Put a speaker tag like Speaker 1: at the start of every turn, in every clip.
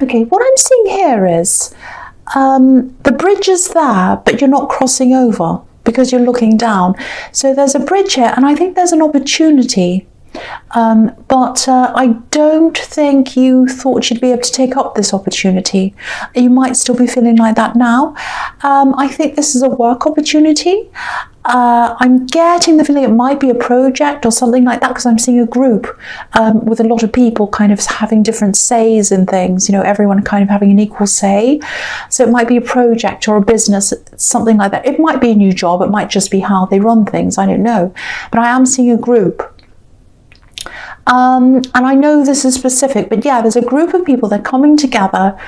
Speaker 1: Okay, what I'm seeing here is the bridge is there, but you're not crossing over because you're looking down. So there's a bridge here, and I think there's an opportunity. But I don't think you thought you'd be able to take up this opportunity. You might still be feeling like that now. I think this is a work opportunity. I'm getting the feeling it might be a project or something like that, because I'm seeing a group with a lot of people kind of having different says in things, everyone kind of having an equal say. So it might be a project or a business, something like that. It might be a new job, it might just be how they run things, I don't know. But I am seeing a group. And I know this is specific, but yeah, there's a group of people, they're coming together.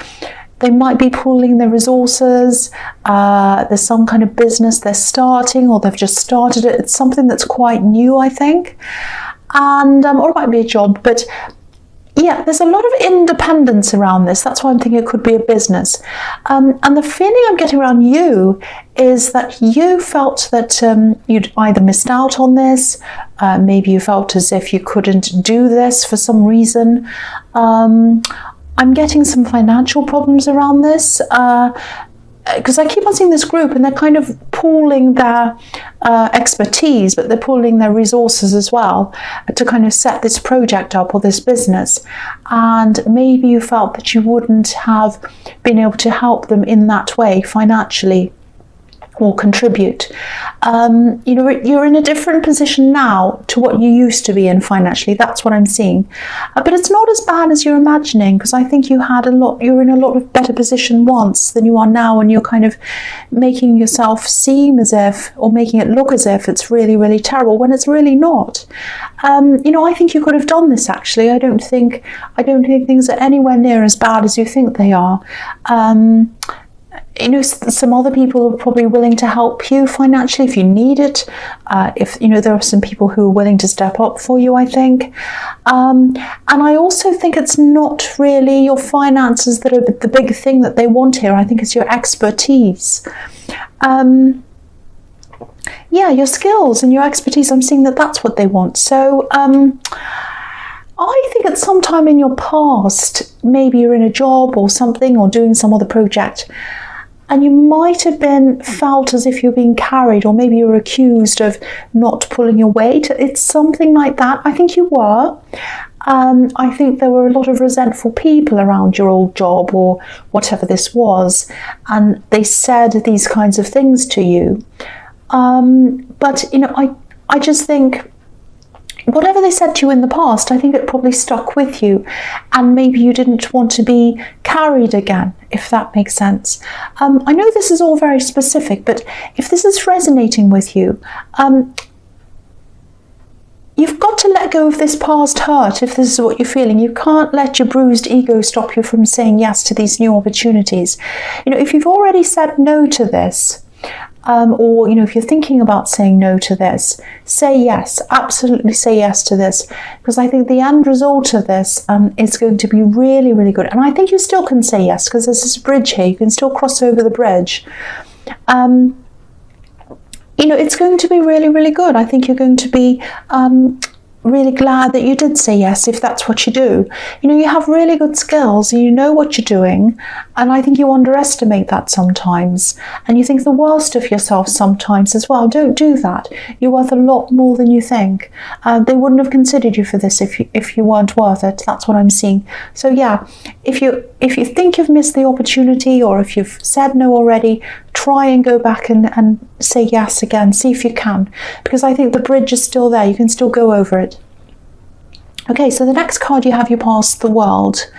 Speaker 1: They might be pooling their resources. There's some kind of business they're starting, or they've just started it. It's something that's quite new, I think. And or it might be a job, but yeah, there's a lot of independence around this. That's why I'm thinking it could be a business. And the feeling I'm getting around you is that you felt that you'd either missed out on this, maybe you felt as if you couldn't do this for some reason. I'm getting some financial problems around this, because I keep on seeing this group and they're kind of pooling their expertise, but they're pooling their resources as well to kind of set this project up or this business. And maybe you felt that you wouldn't have been able to help them in that way financially or contribute. You're in a different position now to what you used to be in financially. That's what I'm seeing. But it's not as bad as you're imagining, because I think you're in a lot of better position once than you are now, and you're kind of making yourself seem as if, or making it look as if it's really, really terrible when it's really not. I think you could have done this actually. I don't think things are anywhere near as bad as you think they are. Some other people are probably willing to help you financially if you need it. There are some people who are willing to step up for you, I think. And I also think it's not really your finances that are the big thing that they want here. I think it's your expertise. Your skills and your expertise. I'm seeing that that's what they want. So, I think at some time in your past, maybe you're in a job or something, or doing some other project, and you might have felt as if you're being carried, or maybe you're accused of not pulling your weight. It's something like that. I think you were. I think there were a lot of resentful people around your old job or whatever this was, and they said these kinds of things to you. But I just think, whatever they said to you in the past, I think it probably stuck with you, and maybe you didn't want to be carried again, if that makes sense. I know this is all very specific, but if this is resonating with you, you've got to let go of this past hurt if this is what you're feeling. You can't let your bruised ego stop you from saying yes to these new opportunities. If you've already said no to this, or if you're thinking about saying no to this, say yes, absolutely say yes to this, because I think the end result of this is going to be really, really good. And I think you still can say yes, because there's this bridge here, you can still cross over the bridge. It's going to be really, really good. I think you're going to be really glad that you did say yes, if that's what you do. You have really good skills, and you know what you're doing, and I think you underestimate that sometimes, and you think the worst of yourself sometimes as well. Don't do that. You're worth a lot more than you think. They wouldn't have considered you for this if you weren't worth it. That's what I'm seeing. So yeah, if you think you've missed the opportunity, or if you've said no already, try and go back and say yes again. See if you can, because I think the bridge is still there. You can still go over it. Okay, so the next card you have, you pass the world.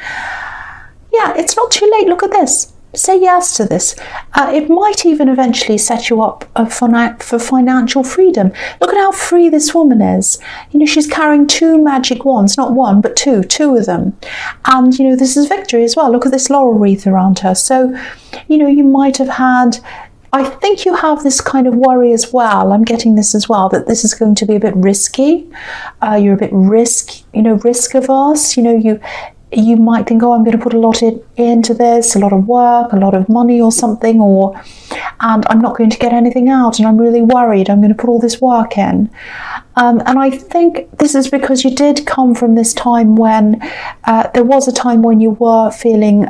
Speaker 1: Yeah, it's not too late. Look at this. Say yes to this. It might even eventually set you up for financial freedom. Look at how free this woman is. She's carrying 2 magic wands, not one, but two of them. And, this is victory as well. Look at this laurel wreath around her. So, you might have had, I think you have this kind of worry as well. I'm getting this as well, that this is going to be a bit risky. You're a bit risk averse. you might think, oh, I'm going to put a lot into this, a lot of work, a lot of money or something, and I'm not going to get anything out, and I'm really worried. I'm going to put all this work in. And I think this is because you did come from this time when there was a time when you were feeling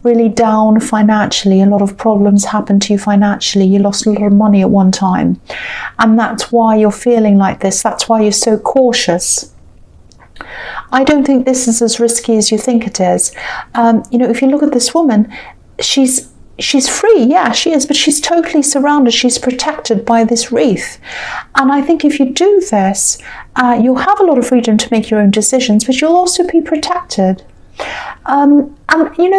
Speaker 1: really down financially. A lot of problems happened to you financially. You lost a lot of money at one time. And that's why you're feeling like this. That's why you're so cautious. I don't think this is as risky as you think it is. If you look at this woman, she's free, yeah, she is, but she's totally surrounded. She's protected by this wreath. And I think if you do this, you'll have a lot of freedom to make your own decisions, but you'll also be protected.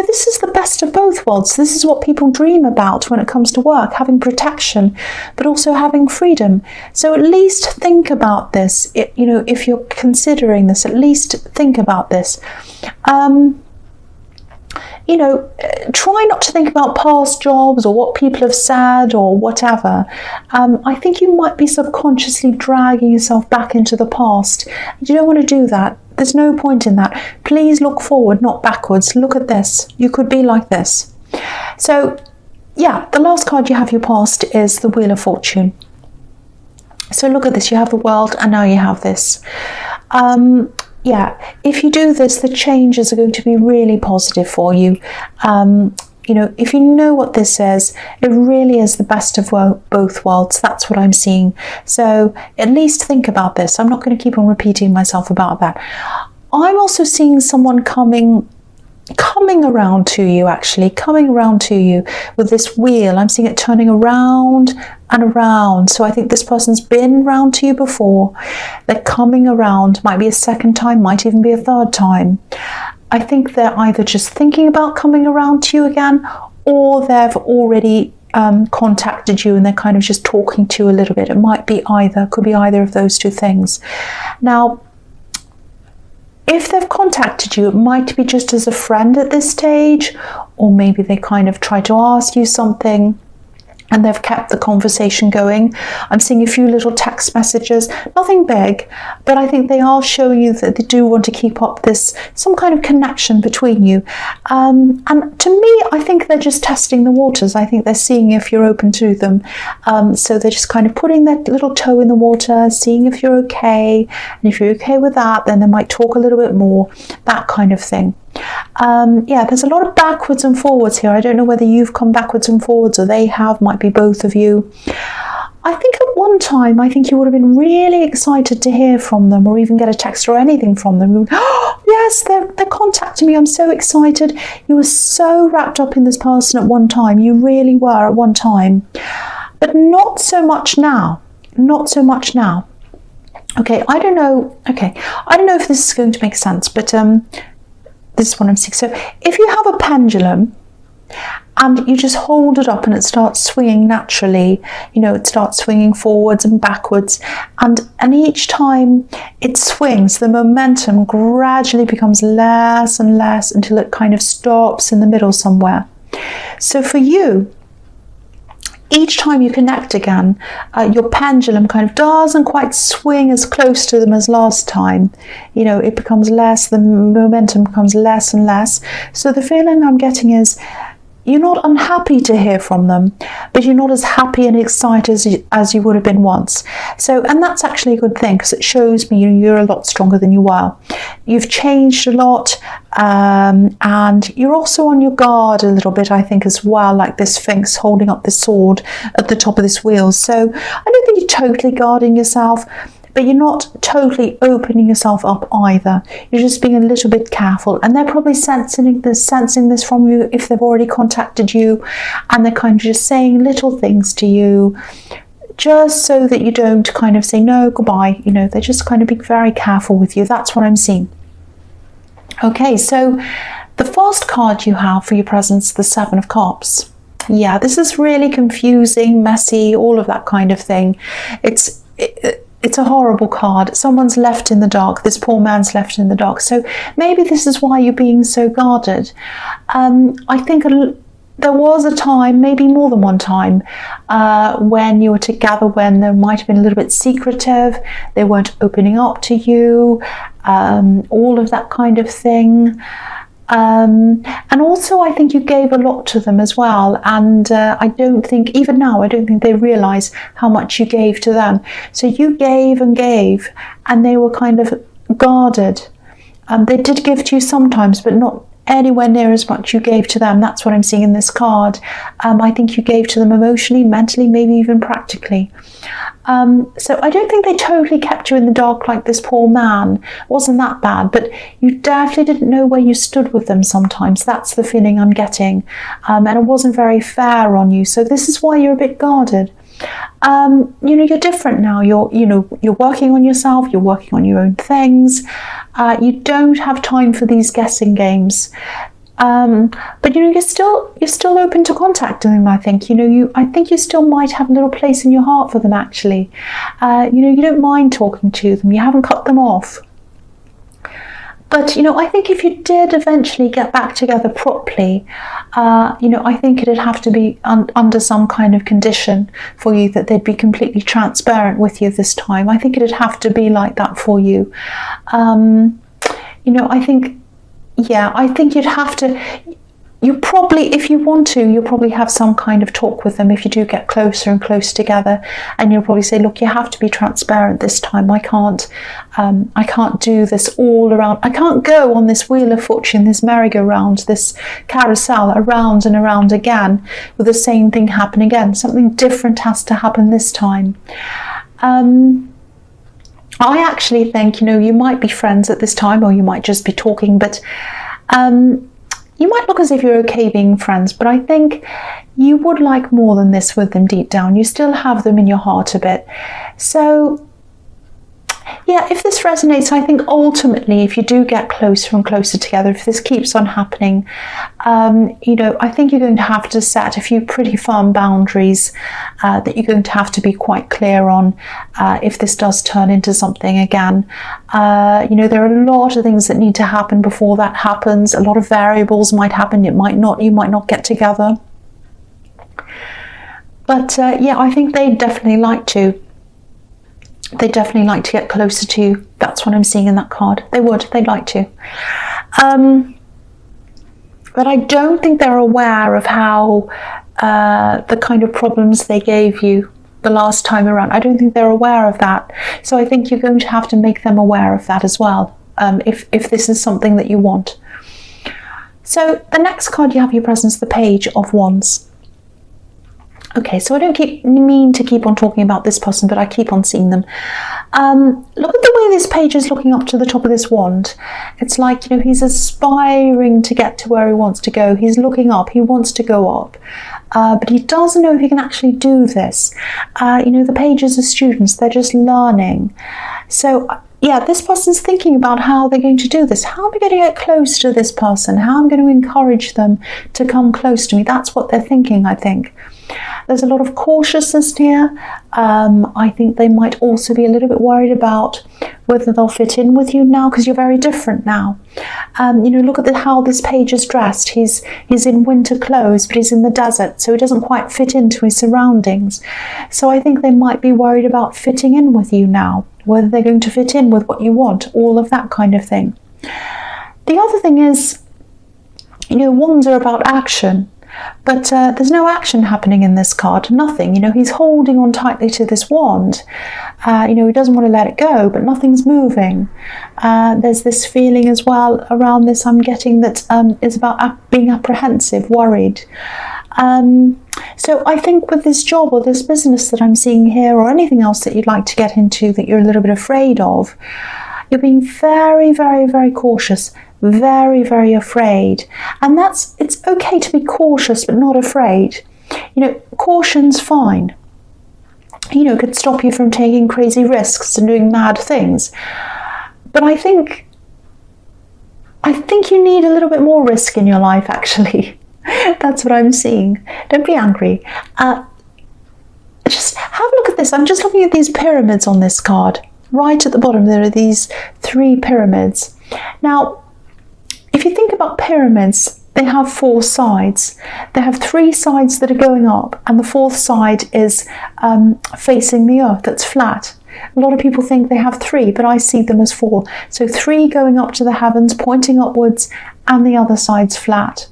Speaker 1: This is the best of both worlds. This is what people dream about when it comes to work, having protection, but also having freedom. So at least think about this. If you're considering this, at least think about this. Try not to think about past jobs or what people have said or whatever. I think you might be subconsciously dragging yourself back into the past. You don't want to do that. There's no point in that. Please look forward, not backwards. Look at this. You could be like this. So, yeah, the last card you have your past is the Wheel of Fortune. So look at this. You have the World, and now you have this. If you do this, the changes are going to be really positive for you. If you know what this is, it really is the best of both worlds. That's what I'm seeing. So at least think about this. I'm not going to keep on repeating myself about that. I'm also seeing someone coming around to you, with this wheel. I'm seeing it turning around and around. So I think this person's been round to you before. They're coming around. Might be a second time, might even be a third time. I think they're either just thinking about coming around to you again, or they've already contacted you and they're kind of just talking to you a little bit. It might be either, could be either of those two things. Now, if they've contacted you, it might be just as a friend at this stage, or maybe they kind of try to ask you something and they've kept the conversation going. I'm seeing a few little text messages, nothing big, but I think they are showing you that they do want to keep up some kind of connection between you. And to me, I think they're just testing the waters. I think they're seeing if you're open to them. So they're just kind of putting their little toe in the water, seeing if you're okay. And if you're okay with that, then they might talk a little bit more, that kind of thing. There's a lot of backwards and forwards here. I don't know whether you've come backwards and forwards or they have, might be both of you. I think at one time, I think you would have been really excited to hear from them or even get a text or anything from them. Oh, yes, they're contacting me. I'm so excited. You were so wrapped up in this person at one time. You really were at one time. But not so much now. Not so much now. Okay, I don't know if this is going to make sense, but this is what I'm seeing. So if you have a pendulum and you just hold it up and it starts swinging naturally, it starts swinging forwards and backwards, and each time it swings, the momentum gradually becomes less and less until it kind of stops in the middle somewhere. So for you, each time you connect again, your pendulum kind of doesn't quite swing as close to them as last time. It becomes less, the momentum becomes less and less. So the feeling I'm getting is you're not unhappy to hear from them, but you're not as happy and excited as you would have been once. So, and that's actually a good thing, because it shows me you're a lot stronger than you were. You've changed a lot, and you're also on your guard a little bit, I think, as well, like this Sphinx holding up this sword at the top of this wheel. So I don't think you're totally guarding yourself, but you're not totally opening yourself up either. You're just being a little bit careful, and they're probably sensing this from you if they've already contacted you, and they're kind of just saying little things to you just so that you don't kind of say no, goodbye. They're just kind of being very careful with you. That's what I'm seeing. Okay, so the first card you have for your presence, the Seven of Cups. Yeah, this is really confusing, messy, all of that kind of thing. It's a horrible card. Someone's left in the dark. This poor man's left in the dark. So maybe this is why you're being so guarded. I think there was a time, maybe more than one time, when you were together, when there might have been a little bit secretive, they weren't opening up to you, all of that kind of thing. And also I think you gave a lot to them as well, and I don't think, even now, I don't think they realise how much you gave to them. So you gave and gave, and they were kind of guarded. They did give to you sometimes, but not anywhere near as much you gave to them. That's what I'm seeing in this card. I think you gave to them emotionally, mentally, maybe even practically. So I don't think they totally kept you in the dark like this poor man. It wasn't that bad, but you definitely didn't know where you stood with them sometimes. That's the feeling I'm getting. And it wasn't very fair on you. So this is why you're a bit guarded. You're different now. You're working on yourself. You're working on your own things. You don't have time for these guessing games. But you're still open to contacting them. I think I think you still might have a little place in your heart for them. Actually, you don't mind talking to them. You haven't cut them off. But I think if you did eventually get back together properly, I think it'd have to be under some kind of condition for you, that they'd be completely transparent with you this time. I think it'd have to be like that for you. I think you'd have to. You probably, if you want to, you'll probably have some kind of talk with them if you do get closer and closer together, and you'll probably say, look, you have to be transparent this time. I can't do this all around. I can't go on this wheel of fortune, this merry-go-round, this carousel, around and around again, with the same thing happen again. Something different has to happen this time. I actually think, you might be friends at this time, or you might just be talking, but you might look as if you're okay being friends, but I think you would like more than this with them deep down. You still have them in your heart a bit. So, yeah, if this resonates, I think ultimately, if you do get closer and closer together, if this keeps on happening, I think you're going to have to set a few pretty firm boundaries that you're going to have to be quite clear on if this does turn into something again. There are a lot of things that need to happen before that happens. A lot of variables might happen. It might not. You might not get together. But I think they'd definitely like to. They definitely like to get closer to you. That's what I'm seeing in that card. They would. They'd like to. But I don't think they're aware of how the kind of problems they gave you the last time around. I don't think they're aware of that. So I think you're going to have to make them aware of that as well, if this is something that you want. So the next card you have your presence, the Page of Wands. Okay, so I don't mean to keep on talking about this person, but I keep on seeing them. Look at the way this page is looking up to the top of this wand. It's like, he's aspiring to get to where he wants to go. He's looking up. He wants to go up. But he doesn't know if he can actually do this. The pages are students. They're just learning. So, this person's thinking about how they're going to do this. How am I going to get close to this person? How am I going to encourage them to come close to me? That's what they're thinking, I think. There's a lot of cautiousness here. I think they might also be a little bit worried about whether they'll fit in with you now, because you're very different now. Look at how this page is dressed. He's in winter clothes, but he's in the desert, so he doesn't quite fit into his surroundings. So I think they might be worried about fitting in with you now, whether they're going to fit in with what you want, all of that kind of thing. The other thing is, wands are about action. But there's no action happening in this card, nothing. He's holding on tightly to this wand. He doesn't want to let it go, but nothing's moving. There's this feeling as well around this, I'm getting, that is about being apprehensive, worried. So I think with this job or this business that I'm seeing here, or anything else that you'd like to get into that you're a little bit afraid of, you're being very, very, very cautious. Very, very afraid. And it's okay to be cautious but not afraid. Caution's fine. It could stop you from taking crazy risks and doing mad things. But I think you need a little bit more risk in your life, actually. That's what I'm seeing. Don't be angry. Just have a look at this. I'm just looking at these pyramids on this card. Right at the bottom, there are these 3 pyramids. Now, if you think about pyramids, they have 4 sides. They have 3 sides that are going up, and the 4th side is facing the earth, that's flat. A lot of people think they have 3, but I see them as 4. So 3 going up to the heavens, pointing upwards, and the other side's flat.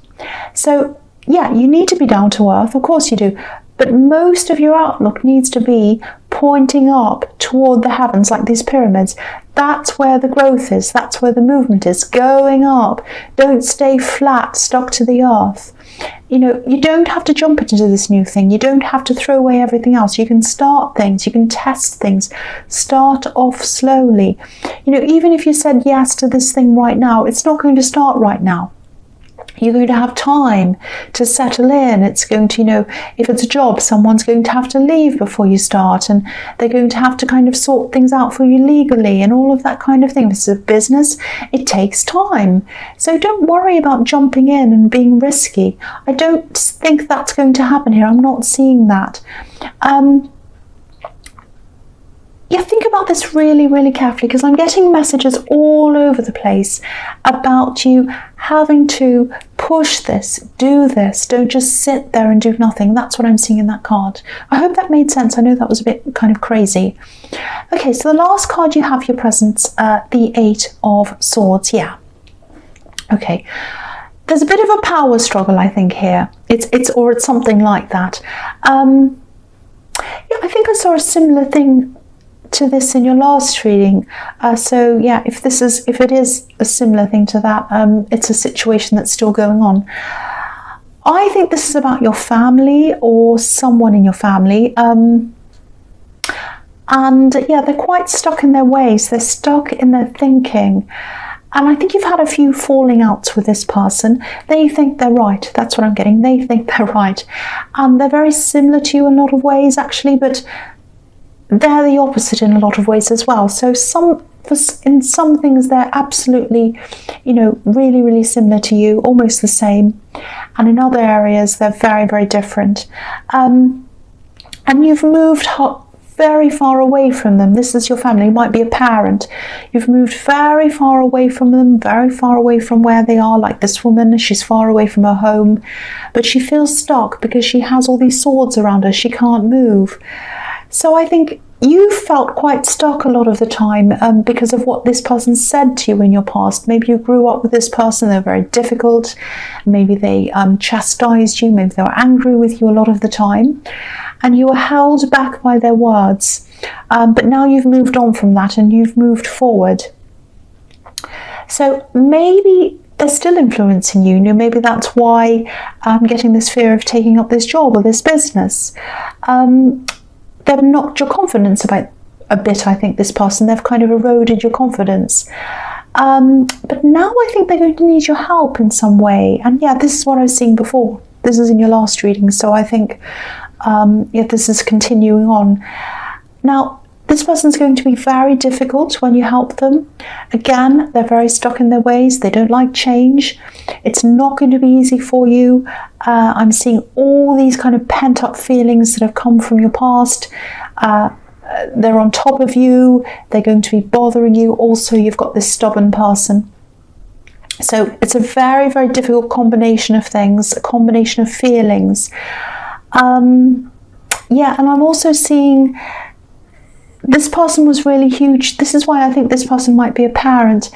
Speaker 1: So yeah, you need to be down to earth, of course you do, but most of your outlook needs to be pointing up toward the heavens, like these pyramids. That's where the growth is, that's where the movement is, going up. Don't stay flat, stuck to the earth. You know, you don't have to jump into this new thing. You don't have to throw away everything else. You can start things, you can test things, start off slowly. You know, even if you said yes to this thing right now, it's not going to start right now. You're going to have time to settle in. It's going to, you know, if it's a job, someone's going to have to leave before you start, and they're going to have to kind of sort things out for you legally and all of that kind of thing. This is a business. It takes time. So don't worry about jumping in and being risky. I don't think that's going to happen here. I'm not seeing that. Yeah, think about this really, really carefully, because I'm getting messages all over the place about you having to push this, do this, don't just sit there and do nothing. That's what I'm seeing in that card. I hope that made sense. I know that was a bit kind of crazy. Okay, so the last card you have, your presence, the 8 of Swords. Yeah. Okay. There's a bit of a power struggle, I think, here. It's something like that. Yeah, I think I saw a similar thing to this in your last reading. So yeah, if it is a similar thing to that, it's a situation that's still going on. I think this is about your family or someone in your family. And yeah, they're quite stuck in their ways. They're stuck in their thinking. And I think you've had a few falling outs with this person. They think they're right. That's what I'm getting. They think they're right. And they're very similar to you in a lot of ways, actually, but they're the opposite in a lot of ways as well. So in some things they're absolutely, you know, really, really similar to you, almost the same. And in other areas they're very, very different. And you've moved very far away from them. This is your family. You might be a parent. You've moved very far away from them, very far away from where they are. Like this woman, she's far away from her home, but she feels stuck because she has all these swords around her. She can't move. So I think you felt quite stuck a lot of the time because of what this person said to you in your past. Maybe you grew up with this person, they're very difficult. Maybe they chastised you, maybe they were angry with you a lot of the time. And you were held back by their words. But now you've moved on from that and you've moved forward. So maybe they're still influencing you. Maybe that's why I'm getting this fear of taking up this job or this business. They've knocked your confidence a bit, I think, this person. They've kind of eroded your confidence. But now I think they're going to need your help in some way. And yeah, this is what I was seeing before. This is in your last reading. So I think yeah, this is continuing on. Now, this person's going to be very difficult when you help them. Again, they're very stuck in their ways. They don't like change. It's not going to be easy for you. I'm seeing all these kind of pent-up feelings that have come from your past. They're on top of you. They're going to be bothering you. Also, you've got this stubborn person. So it's a very, very difficult combination of things, a combination of feelings. Yeah, and I'm also seeing this person was really huge. This is why I think this person might be a parent.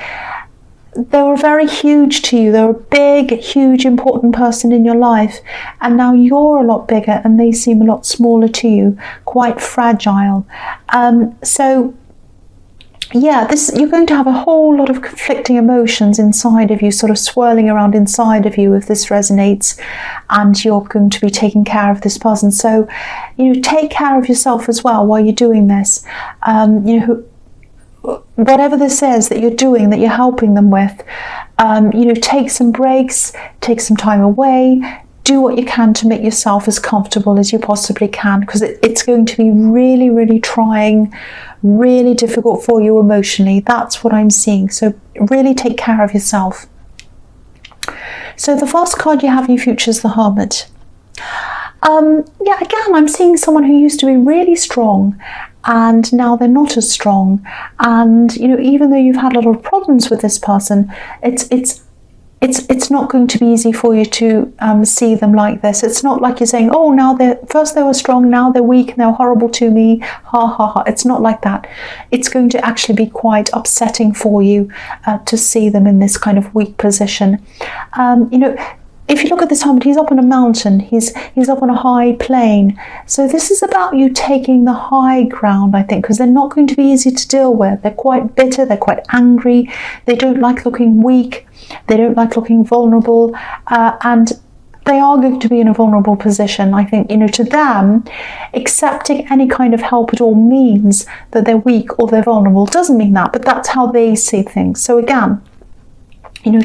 Speaker 1: They were very huge to you. They were a big, huge, important person in your life. And now you're a lot bigger and they seem a lot smaller to you, quite fragile. So yeah, you're going to have a whole lot of conflicting emotions inside of you, sort of swirling around inside of you if this resonates, and you're going to be taking care of this person. So, you know, take care of yourself as well while you're doing this. You know, whatever this is that you're doing, that you're helping them with, you know, take some breaks, take some time away, do what you can to make yourself as comfortable as you possibly can, because it's going to be really, really trying, really difficult for you emotionally. That's what I'm seeing. So really take care of yourself. So the first card you have in your future is the Hermit. Yeah, again, I'm seeing someone who used to be really strong and now they're not as strong. And, you know, even though you've had a lot of problems with this person, it's it's not going to be easy for you to see them like this. It's not like you're saying, oh, now first they were strong, now they're weak and they're horrible to me, ha ha ha. It's not like that. It's going to actually be quite upsetting for you to see them in this kind of weak position. If you look at this hermit, he's up on a mountain, he's up on a high plain. So this is about you taking the high ground, I think, because they're not going to be easy to deal with. They're quite bitter, they're quite angry, they don't like looking weak, they don't like looking vulnerable, and they are going to be in a vulnerable position. I think, to them, accepting any kind of help at all means that they're weak or they're vulnerable. Doesn't mean that, but that's how they see things. So again,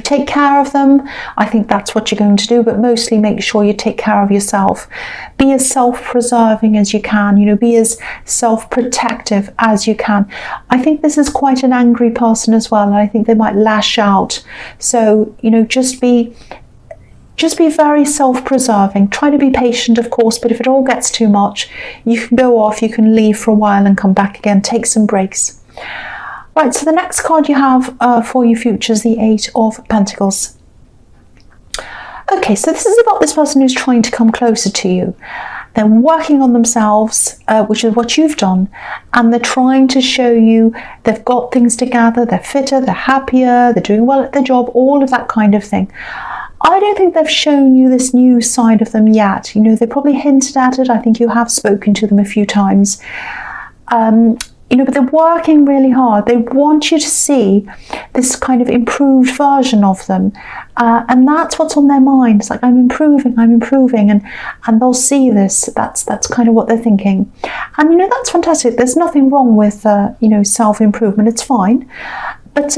Speaker 1: take care of them. I think that's what you're going to do, but mostly make sure you take care of yourself. Be as self-preserving as you can, be as self-protective as you can. I think this is quite an angry person as well, and I think they might lash out. So, just be very self-preserving. Try to be patient, of course, but if it all gets too much, you can go off, you can leave for a while and come back again. Take some breaks. Right, so the next card you have for your future is the Eight of Pentacles. Okay, so this is about this person who's trying to come closer to you. They're working on themselves, which is what you've done, and they're trying to show you they've got things together, they're fitter, they're happier, they're doing well at their job, all of that kind of thing. I don't think they've shown you this new side of them yet. They probably hinted at it. I think you have spoken to them a few times. But they're working really hard. They want you to see this kind of improved version of them. And that's what's on their mind. It's like, I'm improving. And they'll see this. That's kind of what they're thinking. And, that's fantastic. There's nothing wrong with, self-improvement. It's fine. But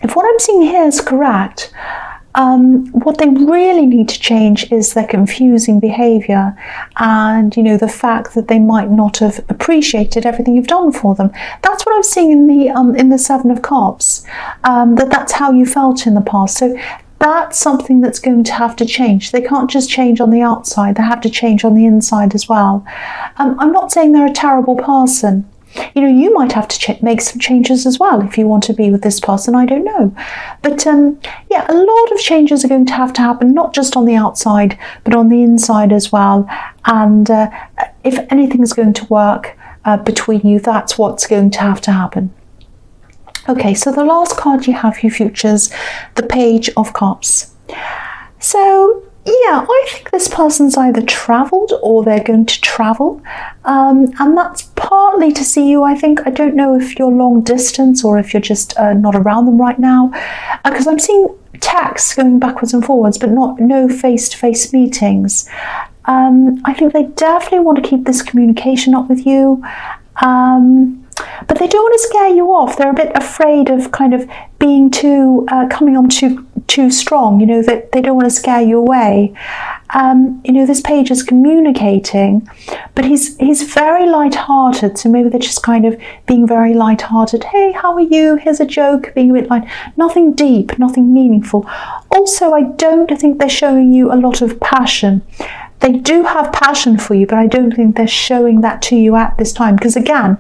Speaker 1: if what I'm seeing here is correct, what they really need to change is their confusing behaviour and, the fact that they might not have appreciated everything you've done for them. That's what I'm seeing in the Seven of Cups, that's how you felt in the past. So that's something that's going to have to change. They can't just change on the outside, they have to change on the inside as well. I'm not saying they're a terrible person. You might have to make some changes as well if you want to be with this person. I don't know. But a lot of changes are going to happen, not just on the outside, but on the inside as well. And if anything's going to work between you, that's what's going to happen. Okay, so the last card you have, your futures, the Page of Cups. So, yeah, I think this person's either travelled or they're going to travel. And that's partly to see you, I think. I don't know if you're long distance or if you're just not around them right now. Because I'm seeing texts going backwards and forwards, but no face-to-face meetings. I think they definitely want to keep this communication up with you. But they don't want to scare you off. They're a bit afraid of kind of being coming on too strong, that they don't want to scare you away. This page is communicating, but he's very light-hearted, so maybe they're just kind of being very light-hearted. Hey, how are you? Here's a joke, being a bit light. Nothing deep, nothing meaningful. Also, I don't think they're showing you a lot of passion. They do have passion for you, but I don't think they're showing that to you at this time, because again,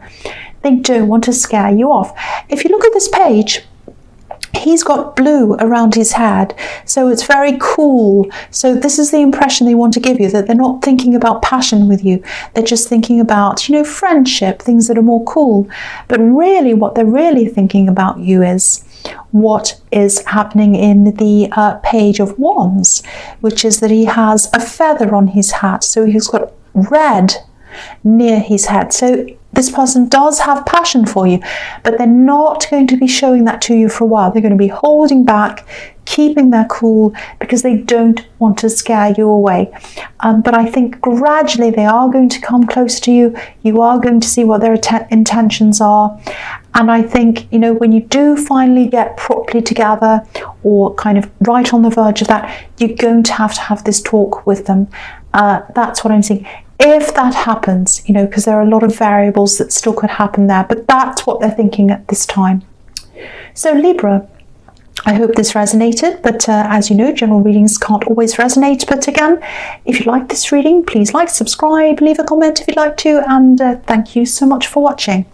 Speaker 1: they don't want to scare you off. If you look at this page, he's got blue around his head, so it's very cool. So this is the impression they want to give you, that they're not thinking about passion with you. They're just thinking about, friendship, things that are more cool. But really, what they're really thinking about you is what is happening in the Page of Wands, which is that he has a feather on his hat. So he's got red near his head. So this person does have passion for you, but they're not going to be showing that to you for a while. They're going to be holding back, keeping their cool, because they don't want to scare you away. But I think gradually they are going to come close to you. You are going to see what their intentions are. And I think, when you do finally get properly together or kind of right on the verge of that, you're going to have this talk with them. That's what I'm seeing. If that happens, because there are a lot of variables that still could happen there, but that's what they're thinking at this time. So Libra, I hope this resonated, but as you know, general readings can't always resonate. But again, if you like this reading, please like, subscribe, leave a comment if you'd like to, and thank you so much for watching.